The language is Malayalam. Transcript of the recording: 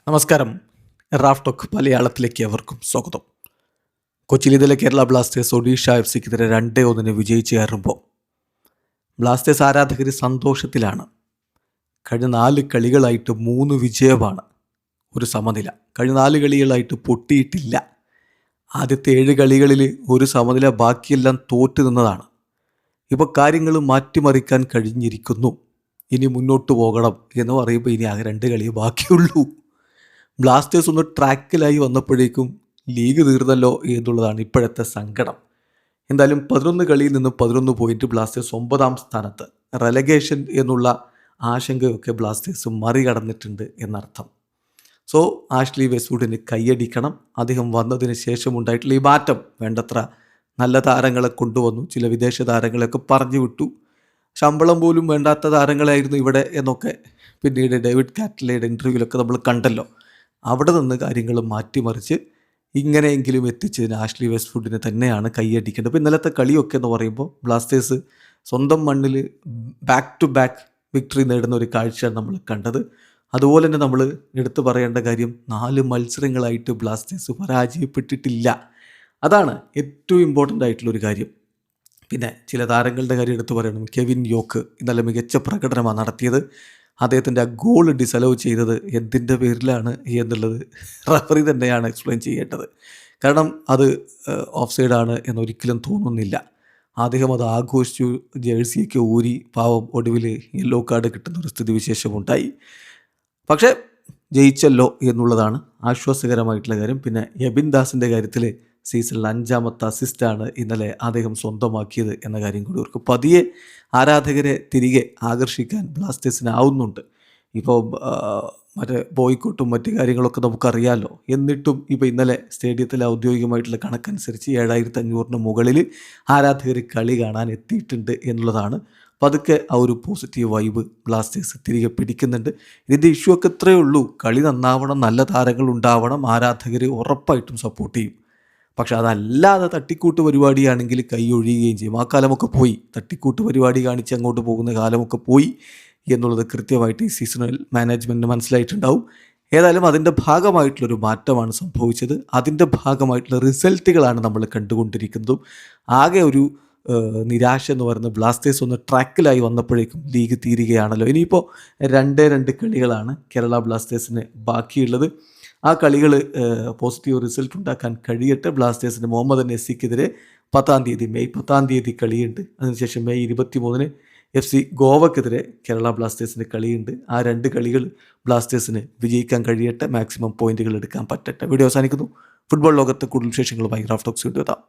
നമസ്കാരം. റാഫ് ടോക്ക് മലയാളത്തിലേക്ക് അവർക്കും സ്വാഗതം. കൊച്ചിയിൽ ഇന്നലെ കേരള ബ്ലാസ്റ്റേഴ്സ് ഒഡീഷ FC-ക്കെതിരെ 2-1 വിജയിച്ച് കയറുമ്പോൾ ബ്ലാസ്റ്റേഴ്സ് ആരാധകർ സന്തോഷത്തിലാണ്. കഴിഞ്ഞ 4 കളികളായിട്ട് 3 വിജയമാണ്, ഒരു സമനില. കഴിഞ്ഞ 4 കളികളായിട്ട് പൊട്ടിയിട്ടില്ല. ആദ്യത്തെ 7 കളികളിൽ ഒരു സമനില, ബാക്കിയെല്ലാം തോറ്റു നിന്നതാണ്. ഇപ്പോൾ കാര്യങ്ങൾ മാറ്റിമറിക്കാൻ കഴിഞ്ഞിരിക്കുന്നു. ഇനി മുന്നോട്ട് പോകണം എന്ന് പറയുമ്പോൾ ഇനി ആകെ 2 കളിയേ ബാക്കിയുള്ളൂ. ബ്ലാസ്റ്റേഴ്സ് ഒന്ന് ട്രാക്കിലായി വന്നപ്പോഴേക്കും ലീഗ് തീർന്നല്ലോ എന്നുള്ളതാണ് ഇപ്പോഴത്തെ സങ്കടം. എന്തായാലും 11 കളിയിൽ നിന്ന് 11 പോയിന്റ്, ബ്ലാസ്റ്റേഴ്സ് 9ാം സ്ഥാനത്ത്. റെലഗേഷൻ എന്നുള്ള ആശങ്കയൊക്കെ ബ്ലാസ്റ്റേഴ്സ് മറികടന്നിട്ടുണ്ട് എന്നർത്ഥം. സോ ആഷ്ലി വെസ്റ്റ്വുഡിന് കൈയടിക്കണം. അദ്ദേഹം വന്നതിന് ശേഷം ഉണ്ടായിട്ടുള്ള ഈ മാറ്റം, വേണ്ടത്ര നല്ല താരങ്ങളെ കൊണ്ടുവന്നു, ചില വിദേശ താരങ്ങളെയൊക്കെ പറഞ്ഞു വിട്ടു, ശമ്പളം പോലും വേണ്ടാത്ത താരങ്ങളായിരുന്നു ഇവിടെ എന്നൊക്കെ പിന്നീട് ഡേവിഡ് കാറ്റ്ലയുടെ ഇൻ്റർവ്യൂവിലൊക്കെ നമ്മൾ കണ്ടല്ലോ. അവിടെ നിന്ന് കാര്യങ്ങൾ മാറ്റിമറിച്ച് ഇങ്ങനെയെങ്കിലും എത്തിച്ചതിന് ആഷ്ലി വെസ്റ്റ്വുഡിന് തന്നെയാണ് കൈയടിക്കേണ്ടത്. ഇപ്പോൾ ഇന്നലത്തെ കളിയൊക്കെ എന്ന് പറയുമ്പോൾ ബ്ലാസ്റ്റേഴ്സ് സ്വന്തം മണ്ണിൽ ബാക്ക് ടു ബാക്ക് വിക്ടറി നേടുന്ന ഒരു കാഴ്ചയാണ് നമ്മൾ കണ്ടത്. അതുപോലെ തന്നെ നമ്മൾ എടുത്തു പറയേണ്ട കാര്യം, 4 മത്സരങ്ങളായിട്ട് ബ്ലാസ്റ്റേഴ്സ് പരാജയപ്പെട്ടിട്ടില്ല. അതാണ് ഏറ്റവും ഇമ്പോർട്ടൻ്റ് ആയിട്ടുള്ളൊരു കാര്യം. പിന്നെ ചില താരങ്ങളുടെ കാര്യം എടുത്തു പറയണം. കെവിൻ യോക്ക് ഇന്നലെ മികച്ച പ്രകടനമാണ് നടത്തിയത്. അദ്ദേഹത്തിൻ്റെ ആ ഗോൾ ഡിസലവ് ചെയ്തത് എന്തിൻ്റെ പേരിലാണ് എന്നുള്ളത് റഫറി തന്നെയാണ് എക്സ്പ്ലെയിൻ ചെയ്യേണ്ടത്. കാരണം അത് ഓഫ് സൈഡാണ് എന്നൊരിക്കലും തോന്നുന്നില്ല. അദ്ദേഹം അത് ആഘോഷിച്ചു, ജേഴ്സിയൊക്കെ ഊരി, പാവം ഒടുവിൽ യെല്ലോ കാർഡ് കിട്ടുന്നൊരു സ്ഥിതിവിശേഷമുണ്ടായി. പക്ഷേ ജയിച്ചല്ലോ എന്നുള്ളതാണ് ആശ്വാസകരമായിട്ടുള്ള കാര്യം. പിന്നെ എബിൻ ദാസിൻ്റെ കാര്യത്തിൽ സീസണിൽ 5ാമത്തെ അസിസ്റ്റാണ് ഇന്നലെ അദ്ദേഹം സ്വന്തമാക്കിയത് എന്ന കാര്യം കൂടി അവർക്ക് പതിയെ ആരാധകരെ തിരികെ ആകർഷിക്കാൻ ബ്ലാസ്റ്റേഴ്സിനാവുന്നുണ്ട്. ഇപ്പോൾ മറ്റേ ബോയ്ക്കോട്ടും മറ്റു കാര്യങ്ങളൊക്കെ നമുക്കറിയാമല്ലോ. എന്നിട്ടും ഇപ്പോൾ ഇന്നലെ സ്റ്റേഡിയത്തിലെ ഔദ്യോഗികമായിട്ടുള്ള കണക്കനുസരിച്ച് 7500-ന് മുകളിൽ ആരാധകർ കളി കാണാൻ എത്തിയിട്ടുണ്ട് എന്നുള്ളതാണ്. പതുക്കെ ആ ഒരു പോസിറ്റീവ് വൈബ് ബ്ലാസ്റ്റേഴ്സ് തിരികെ പിടിക്കുന്നുണ്ട്. ഇതിൻ്റെ ഇഷ്യൂ ഒക്കെ ഇത്രയേ ഉള്ളൂ. കളി നന്നാവണം, നല്ല താരങ്ങൾ ഉണ്ടാവണം, ആരാധകർ ഉറപ്പായിട്ടും സപ്പോർട്ട് ചെയ്യും. പക്ഷെ അതല്ലാതെ തട്ടിക്കൂട്ട് പരിപാടിയാണെങ്കിൽ കൈ ഒഴിയുകയും ചെയ്യും. ആ കാലമൊക്കെ പോയി. തട്ടിക്കൂട്ട് പരിപാടി കാണിച്ച് അങ്ങോട്ട് പോകുന്ന കാലമൊക്കെ പോയി എന്നുള്ളത് കൃത്യമായിട്ട് ഈ സീസണൽ മാനേജ്മെൻറ്റിന് മനസ്സിലായിട്ടുണ്ടാവും. ഏതായാലും അതിൻ്റെ ഭാഗമായിട്ടുള്ളൊരു മാറ്റമാണ് സംഭവിച്ചത്. അതിൻ്റെ ഭാഗമായിട്ടുള്ള റിസൾട്ടുകളാണ് നമ്മൾ കണ്ടുകൊണ്ടിരിക്കുന്നതും. ആകെ ഒരു നിരാശ എന്ന് പറയുന്നത്, ബ്ലാസ്റ്റേഴ്സ് ഒന്ന് ട്രാക്കിലായി വന്നപ്പോഴേക്കും ലീഗ് തീരുകയാണല്ലോ. ഇനിയിപ്പോൾ 2 കളികളാണ് കേരള ബ്ലാസ്റ്റേഴ്സിന് ബാക്കിയുള്ളത്. ആ കളികൾ പോസിറ്റീവ് റിസൾട്ട് ഉണ്ടാക്കാൻ കഴിയട്ടെ. ബ്ലാസ്റ്റേഴ്സിന് മുഹമ്മദ് നസിക്കെതിരെ മെയ് 10 കളിയുണ്ട്. അതിനുശേഷം മെയ് 23 FC ഗോവക്കെതിരെ കേരള ബ്ലാസ്റ്റേഴ്സിന് കളിയുണ്ട്. ആ 2 കളികൾ ബ്ലാസ്റ്റേഴ്സിന് വിജയിക്കാൻ കഴിയട്ടെ, മാക്സിമം പോയിന്റുകൾ എടുക്കാൻ പറ്റട്ടെ. വീഡിയോ അവസാനിക്കുന്നു. ഫുട്ബോൾ ലോകത്തെ കൂടുതൽ വിശേഷങ്ങളുമായി റാഫ് ടോക്സ് വീണ്ടും എത്താം.